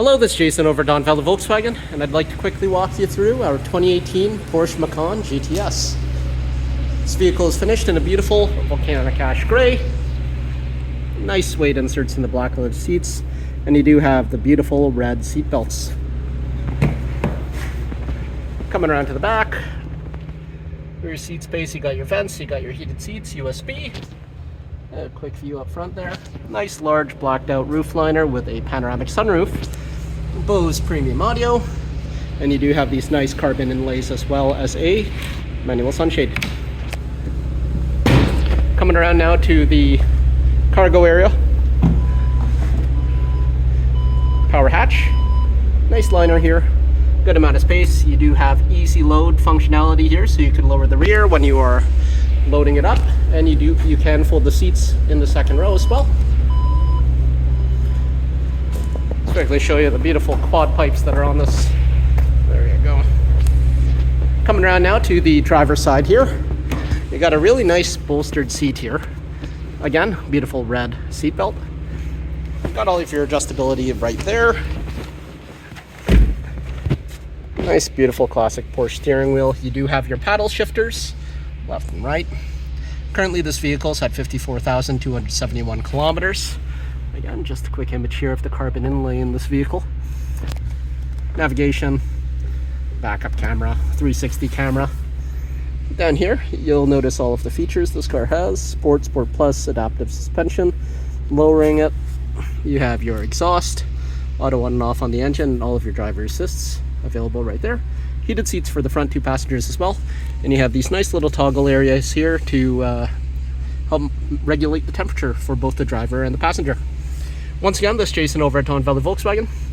Hello, this is Jason over at Valley Volkswagen, and I'd like to quickly walk you through our 2018 Porsche Macan GTS. This vehicle is finished in a beautiful volcanic ash gray. Nice suede inserts in the black leather seats, and you do have the beautiful red seat belts. Coming around to the back, rear seat space, you got your vents, you got your heated seats, USB. A quick view up front there. Nice large blacked out roof liner with a panoramic sunroof. Bose premium audio, and you do have these nice carbon inlays as well as a manual sunshade. Coming around now to the cargo area. Power hatch, nice liner here, good amount of space. You do have easy load functionality here, so you can lower the rear when you are loading it up, and you can fold the seats in the second row as well. Let's quickly show you the beautiful quad pipes that are on this. There you go. Coming around now to the driver's side here. You got a really nice bolstered seat here. Again, beautiful red seat belt. Got all of your adjustability right there. Nice, beautiful classic Porsche steering wheel. You do have your paddle shifters, left and right. Currently this vehicle's at 54,271 kilometers. Again, just a quick image here of the carbon inlay in this vehicle. Navigation, backup camera, 360 camera. Down here, you'll notice all of the features this car has. Sport Plus, adaptive suspension. Lowering it, you have your exhaust, auto on and off on the engine, and all of your driver assists available right there. Heated seats for the front two passengers as well. And you have these nice little toggle areas here to help regulate the temperature for both the driver and the passenger. Once again, this is Jason over at Valley Volkswagen.